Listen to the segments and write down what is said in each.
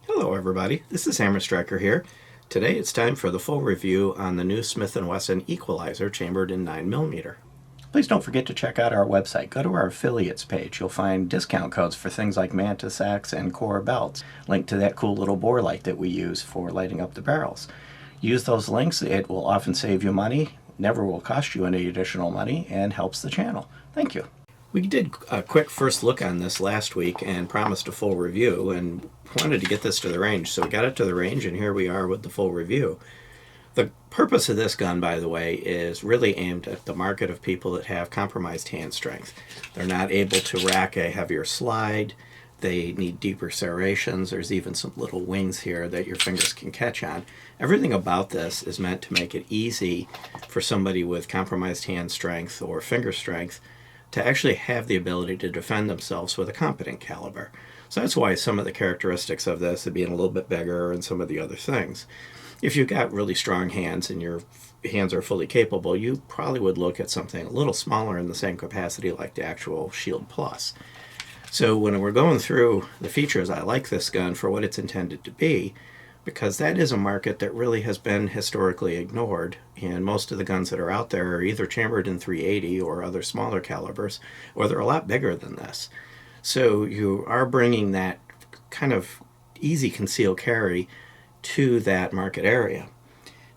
Hello everybody, this is Hammer Striker here. Today it's time for the full review on the new Smith Wesson Equalizer chambered in 9mm. Please don't forget to check out our website. Go to our affiliates page. You'll find discount codes for things like Mantis Axe and Core belts. Link to that cool little bore light that we use for lighting up the barrels. Use those links. It will often save you money, never will cost you any additional money, and helps the channel. Thank you. We did a quick first look on this last week and promised a full review and wanted to get this to the range. So we got it to the range and here we are with the full review. The purpose of this gun, by the way, is really aimed at the market of people that have compromised hand strength. They're not able to rack a heavier slide. They need deeper serrations. There's even some little wings here that your fingers can catch on. Everything about this is meant to make it easy for somebody with compromised hand strength or finger strength to actually have the ability to defend themselves with a competent caliber. So that's why some of the characteristics of this are being a little bit bigger and some of the other things. If you've got really strong hands and your hands are fully capable, you probably would look at something a little smaller in the same capacity like the actual Shield Plus. So when we're going through the features, I like this gun for what it's intended to be, because that is a market that really has been historically ignored, and most of the guns that are out there are either chambered in 380 or other smaller calibers, or they're a lot bigger than this. So you are bringing that kind of easy concealed carry to that market area.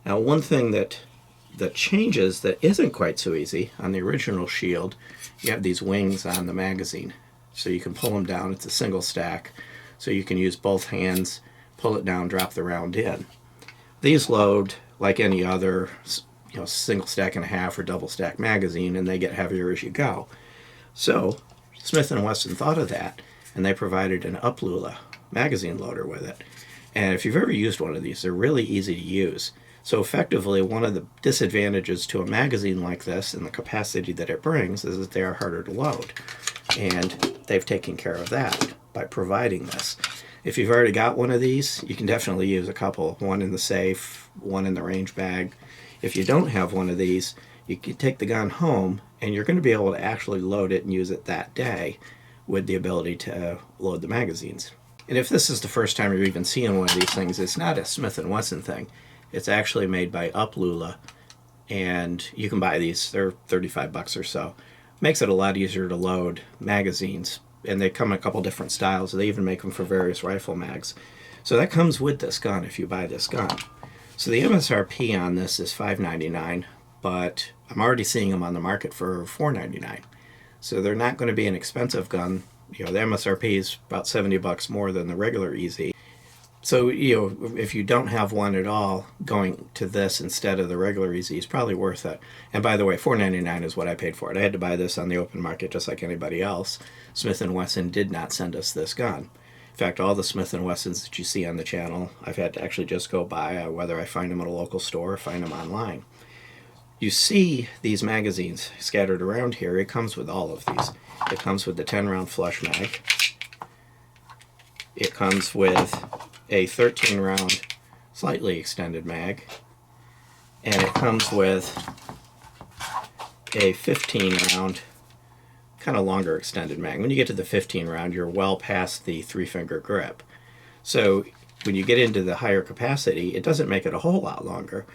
Now, one thing that changes that isn't quite so easy, on the original Shield, you have these wings on the magazine. So you can pull them down. It's a single stack, so you can use both hands, pull it down, drop the round in. These load like any other single stack and a half or double stack magazine, and they get heavier as you go. So Smith & Wesson thought of that, and they provided an Uplula magazine loader with it. And if you've ever used one of these, they're really easy to use. So effectively, one of the disadvantages to a magazine like this and the capacity that it brings is that they are harder to load. And they've taken care of that by providing this. If you've already got one of these, you can definitely use a couple. One in the safe, one in the range bag. If you don't have one of these, you can take the gun home and you're going to be able to actually load it and use it that day with the ability to load the magazines. And if this is the first time you're even seeing one of these things, it's not a Smith & Wesson thing. It's actually made by Uplula, and you can buy these. They're $35 or so. Makes it a lot easier to load magazines, and they come in a couple different styles. They even make them for various rifle mags. So that comes with this gun if you buy this gun. So the MSRP on this is $5.99, but I'm already seeing them on the market for $4.99. So they're not going to be an expensive gun. The MSRP is about $70 more than the regular EZ. So, if you don't have one at all, going to this instead of the regular EZ is probably worth it. And by the way, $4.99 is what I paid for it. I had to buy this on the open market just like anybody else. Smith & Wesson did not send us this gun. In fact, all the Smith & Wessons that you see on the channel, I've had to actually just go buy, whether I find them at a local store or find them online. You see these magazines scattered around here. It comes with all of these. It comes with the 10-round flush mag. It comes with a 13-round slightly extended mag, and it comes with a 15-round kind of longer extended mag. When you get to the 15-round, you're well past the 3-finger grip. So when you get into the higher capacity, it doesn't make it a whole lot longer,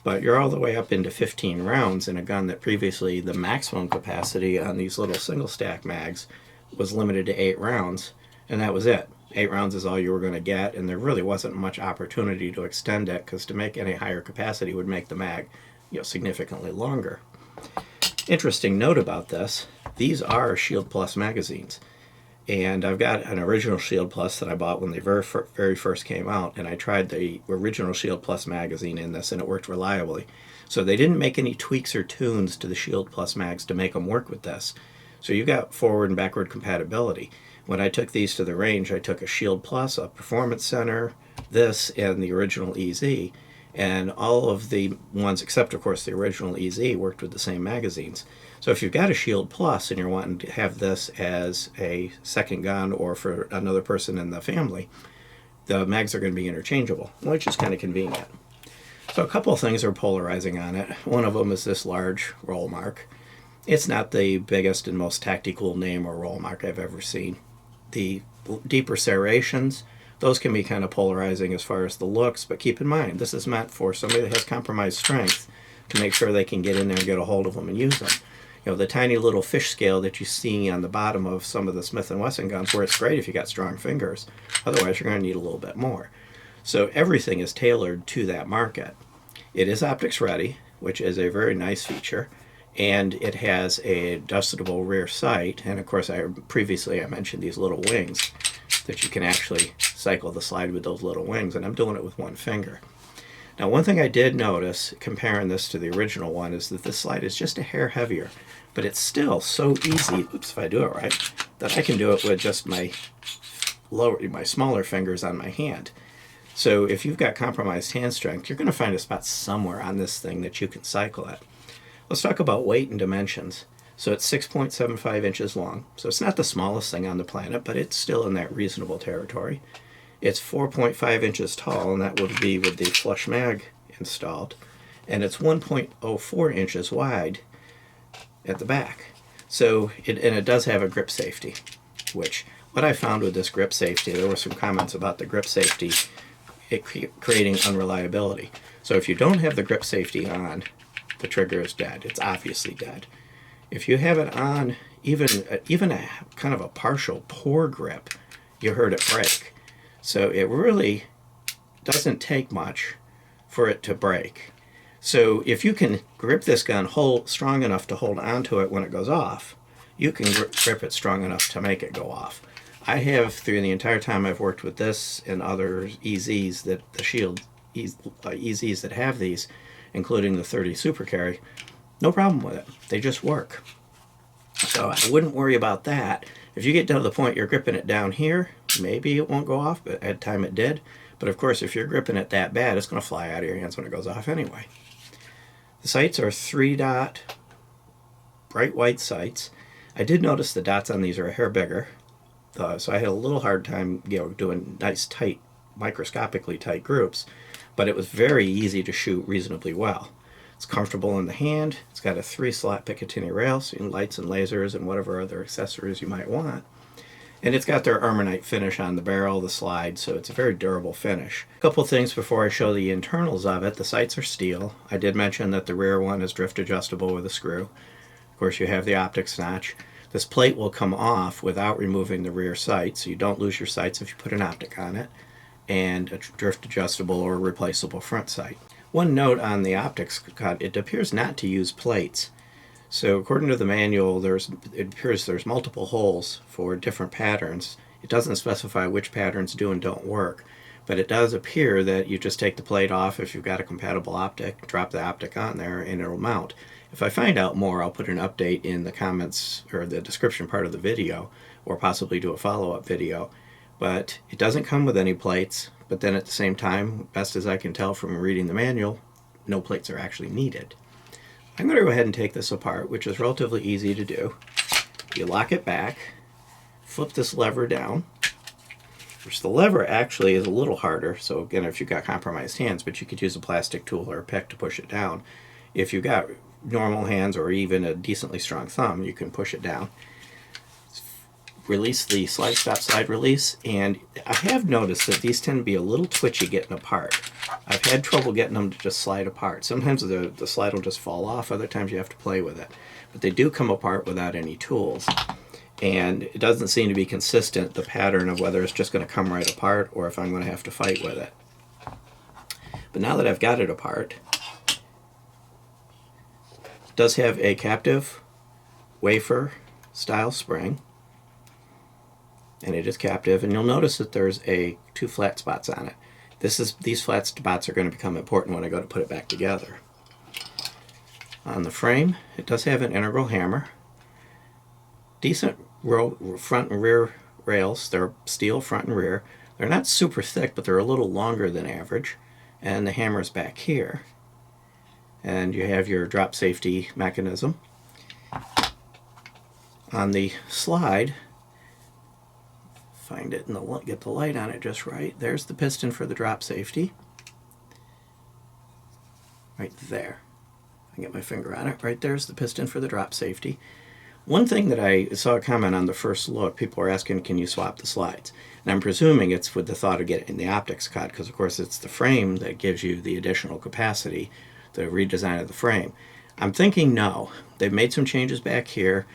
but you're all the way up into 15 rounds in a gun that previously the maximum capacity on these little single stack mags was limited to 8 rounds, and that was it. 8 rounds is all you were going to get, and there really wasn't much opportunity to extend it, because to make any higher capacity would make the mag significantly longer. Interesting note about this, these are Shield Plus magazines. And I've got an original Shield Plus that I bought when they very first came out, and I tried the original Shield Plus magazine in this, and it worked reliably. So they didn't make any tweaks or tunes to the Shield Plus mags to make them work with this. So you got forward and backward compatibility. When I took these to the range, I took a Shield Plus, a Performance Center, this, and the original EZ, and all of the ones, except of course the original EZ, worked with the same magazines. So if you've got a Shield Plus and you're wanting to have this as a second gun or for another person in the family, the mags are going to be interchangeable, which is kind of convenient. So a couple of things are polarizing on it. One of them is this large roll mark. It's not the biggest and most tactical name or roll mark I've ever seen. The deeper serrations those can be kind of polarizing as far as the looks, but keep in mind, this is meant for somebody that has compromised strength to make sure they can get in there and get a hold of them and use them. You know, the tiny little fish scale that you see on the bottom of some of the Smith & Wesson guns, where it's great if you got strong fingers. Otherwise, you're going to need a little bit more. So everything is tailored to that market. It is Optics Ready, which is a very nice feature, and it has a dustable rear sight. And of course, previously I mentioned these little wings that you can actually cycle the slide with those little wings, and I'm doing it with one finger. Now, one thing I did notice comparing this to the original one is that this slide is just a hair heavier, but it's still so easy, oops, if I do it right, that I can do it with just my smaller fingers on my hand. So if you've got compromised hand strength, you're going to find a spot somewhere on this thing that you can cycle at. Let's talk about weight and dimensions. So it's 6.75 inches long, so it's not the smallest thing on the planet, but it's still in that reasonable territory. It's 4.5 inches tall, and that would be with the flush mag installed. And it's 1.04 inches wide at the back. So, it does have a grip safety, which what I found with this grip safety, there were some comments about the grip safety creating unreliability. So if you don't have the grip safety on, the trigger is dead. It's obviously dead. If you have it on, even a kind of a partial poor grip, you heard it break. So it really doesn't take much for it to break. So if you can grip this gun strong enough to hold onto it when it goes off, you can grip it strong enough to make it go off. I have, through the entire time I've worked with this and other EZs, that the Shield EZs that have these, including the 30 Super Carry, no problem with it. They just work. So I wouldn't worry about that. If you get down to the point you're gripping it down here, maybe it won't go off, but at the time it did. But of course, if you're gripping it that bad, it's going to fly out of your hands when it goes off anyway. The sights are 3-dot, bright white sights. I did notice the dots on these are a hair bigger, so I had a little hard time, doing nice, tight, microscopically tight groups, but it was very easy to shoot reasonably well. It's comfortable in the hand. It's got a 3-slot Picatinny rail, so you can lights and lasers and whatever other accessories you might want. And it's got their Armornite finish on the barrel, the slide, so it's a very durable finish. A couple things before I show the internals of it. The sights are steel. I did mention that the rear one is drift adjustable with a screw. Of course, you have the optics notch. This plate will come off without removing the rear sight, so you don't lose your sights if you put an optic on it, and a drift adjustable or replaceable front sight. One note on the optics cut, it appears not to use plates. So according to the manual, it appears there's multiple holes for different patterns. It doesn't specify which patterns do and don't work, but it does appear that you just take the plate off if you've got a compatible optic, drop the optic on there, and it'll mount. If I find out more, I'll put an update in the comments or the description part of the video, or possibly do a follow-up video. But it doesn't come with any plates, but then at the same time, best as I can tell from reading the manual, no plates are actually needed. I'm going to go ahead and take this apart, which is relatively easy to do. You lock it back, flip this lever down, which the lever actually is a little harder, so again, if you've got compromised hands, but you could use a plastic tool or a pick to push it down. If you've got normal hands or even a decently strong thumb, you can push it down. Release the slide, stop, slide, release, and I have noticed that these tend to be a little twitchy getting apart. I've had trouble getting them to just slide apart. Sometimes the slide will just fall off, other times you have to play with it. But they do come apart without any tools. And it doesn't seem to be consistent, the pattern of whether it's just going to come right apart or if I'm going to have to fight with it. But now that I've got it apart, it does have a captive wafer style spring. And it is captive, and you'll notice that there's two flat spots on it. These flat spots are going to become important when I go to put it back together. On the frame, it does have an integral hammer. Decent front and rear rails. They're steel front and rear. They're not super thick, but they're a little longer than average. And the hammer's back here. And you have your drop safety mechanism. On the slide, find it and get the light on it just right. There's the piston for the drop safety. Right there. I can get my finger on it. Right there's the piston for the drop safety. One thing that I saw a comment on the first look, people were asking, can you swap the slides? And I'm presuming it's with the thought of getting the optics cut, because of course it's the frame that gives you the additional capacity, the redesign of the frame. I'm thinking no. They've made some changes back here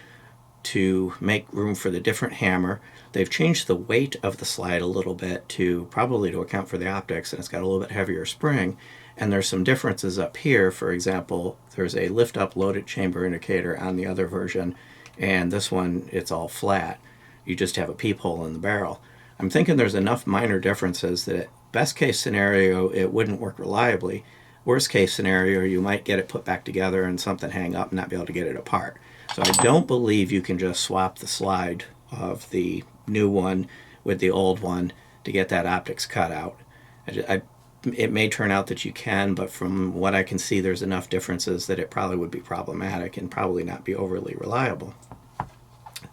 to make room for the different hammer. They've changed the weight of the slide a little bit to probably to account for the optics, and it's got a little bit heavier spring. And there's some differences up here. For example, there's a lift up loaded chamber indicator on the other version, and this one it's all flat. You just have a peephole in the barrel. I'm thinking there's enough minor differences that best case scenario it wouldn't work reliably. Worst case scenario, you might get it put back together and something hang up and not be able to get it apart. So I don't believe you can just swap the slide of the new one with the old one to get that optics cut out. It may turn out that you can, but from what I can see, there's enough differences that it probably would be problematic and probably not be overly reliable.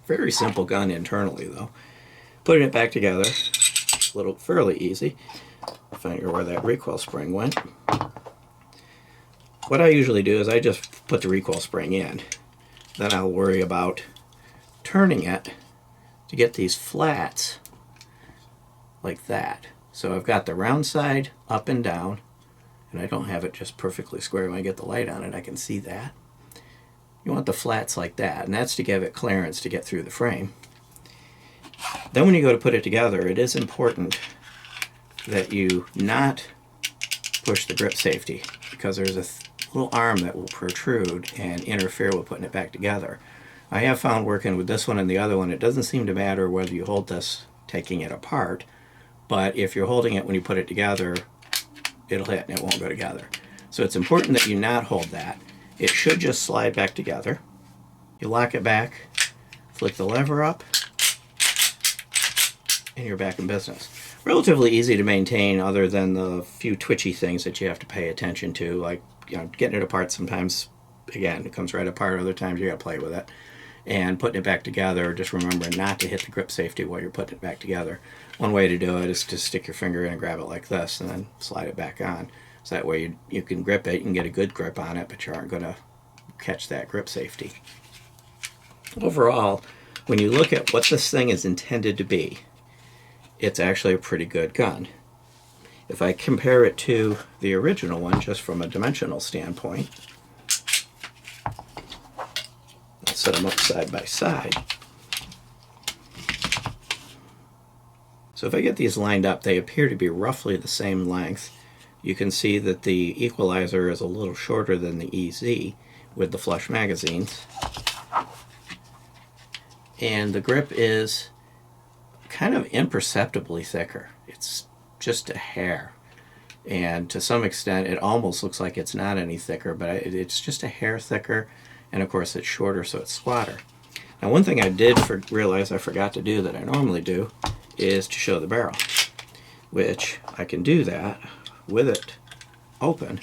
Very simple gun internally, though. Putting it back together, a little fairly easy. Find where that recoil spring went. What I usually do is I just put the recoil spring in. Then I'll worry about turning it to get these flats like that. So I've got the round side up and down, and I don't have it just perfectly square. When I get the light on it, I can see that. You want the flats like that, and that's to give it clearance to get through the frame. Then when you go to put it together, it is important that you not push the grip safety, because there's a little arm that will protrude and interfere with putting it back together. I have found working with this one and the other one, it doesn't seem to matter whether you hold this taking it apart, but if you're holding it when you put it together, it'll hit and it won't go together. So it's important that you not hold that. It should just slide back together. You lock it back, flick the lever up, and you're back in business. Relatively easy to maintain other than the few twitchy things that you have to pay attention to, like getting it apart sometimes, again, it comes right apart, other times you gotta play with it. And putting it back together, just remember not to hit the grip safety while you're putting it back together. One way to do it is to stick your finger in and grab it like this and then slide it back on. So that way you can grip it, you can get a good grip on it, but you aren't gonna catch that grip safety. Overall, when you look at what this thing is intended to be, it's actually a pretty good gun. If I compare it to the original one, just from a dimensional standpoint, let's set them up side by side. So if I get these lined up, they appear to be roughly the same length. You can see that the Equalizer is a little shorter than the EZ with the flush magazines. And the grip is kind of imperceptibly thicker. It's just a hair. And to some extent, it almost looks like it's not any thicker, but it's just a hair thicker. And of course, it's shorter, so it's squatter. Now, one thing I did realize I forgot to do that I normally do is to show the barrel, which I can do that with it open.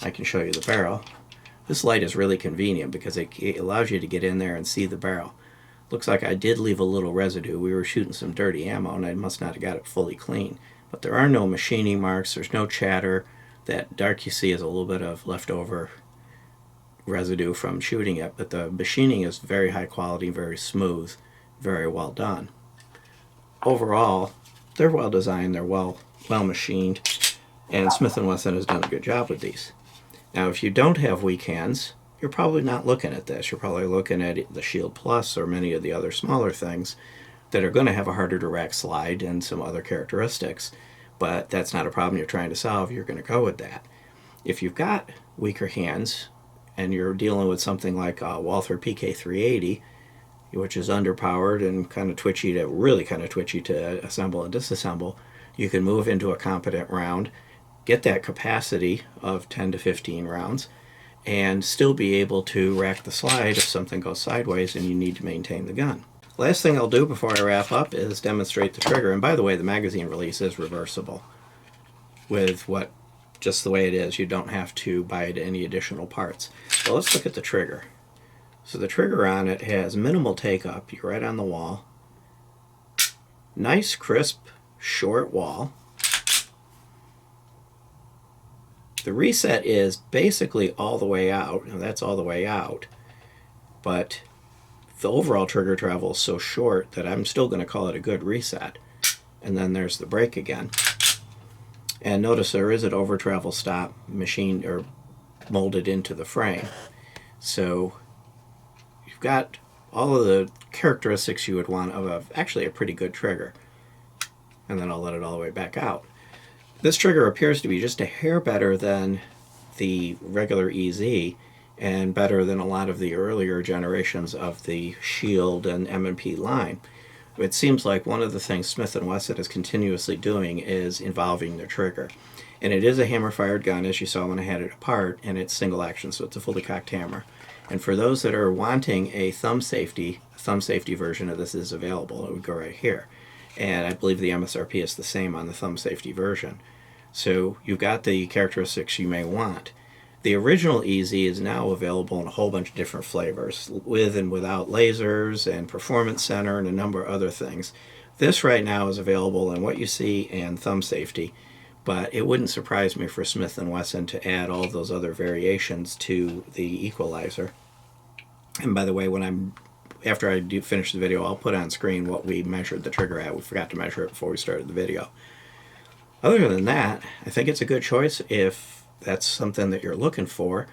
I can show you the barrel. This light is really convenient because it allows you to get in there and see the barrel. Looks like I did leave a little residue. We were shooting some dirty ammo and I must not have got it fully clean. But there are no machining marks, there's no chatter. That dark you see is a little bit of leftover residue from shooting it, but the machining is very high quality, very smooth, very well done. Overall, they're well designed, they're well machined, and Smith & Wesson has done a good job with these. Now, if you don't have weak hands, you're probably not looking at this. You're probably looking at the Shield Plus or many of the other smaller things that are going to have a harder to rack slide and some other characteristics, but that's not a problem you're trying to solve. You're going to go with that. If you've got weaker hands and you're dealing with something like a Walther PK380, which is underpowered and kind of twitchy to assemble and disassemble, you can move into a competent round, get that capacity of 10 to 15 rounds, and still be able to rack the slide if something goes sideways and you need to maintain the gun. Last thing I'll do before I wrap up is demonstrate the trigger. And by the way, the magazine release is reversible with just the way it is. You don't have to buy it any additional parts. So let's look at the trigger. So the trigger on it has minimal take up. You're right on the wall. Nice, crisp, short wall. The reset is basically all the way out. Now that's all the way out. But the overall trigger travel is so short that I'm still going to call it a good reset. And then there's the brake again. And notice there is an over travel stop machined or molded into the frame. So you've got all of the characteristics you would want of actually a pretty good trigger. And then I'll let it all the way back out. This trigger appears to be just a hair better than the regular EZ and better than a lot of the earlier generations of the Shield and M&P line. It seems like one of the things Smith & Wesson is continuously doing is involving the trigger. And it is a hammer-fired gun, as you saw when I had it apart, and it's single action, so it's a fully cocked hammer. And for those that are wanting a thumb safety version of this is available. It would go right here. And I believe the MSRP is the same on the thumb safety version. So you've got the characteristics you may want. The original EZ is now available in a whole bunch of different flavors, with and without lasers and performance center and a number of other things. This right now is available in what you see and thumb safety, but it wouldn't surprise me for Smith & Wesson to add all those other variations to the Equalizer. And by the way, after I do finish the video, I'll put on screen what we measured the trigger at. We forgot to measure it before we started the video. Other than that, I think it's a good choice if that's something that you're looking for.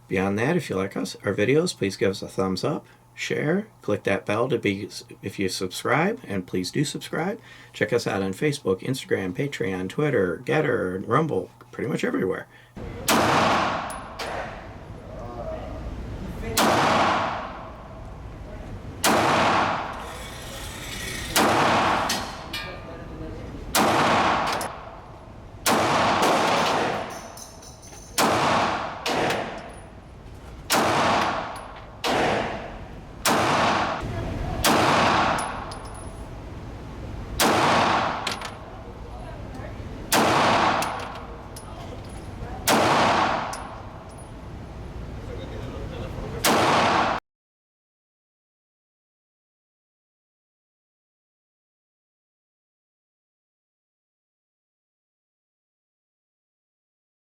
Beyond that, if you like our videos, please give us a thumbs up, share, click that bell to be if you subscribe, and please do subscribe. Check us out on Facebook, Instagram, Patreon, Twitter, Getter, Rumble, pretty much everywhere.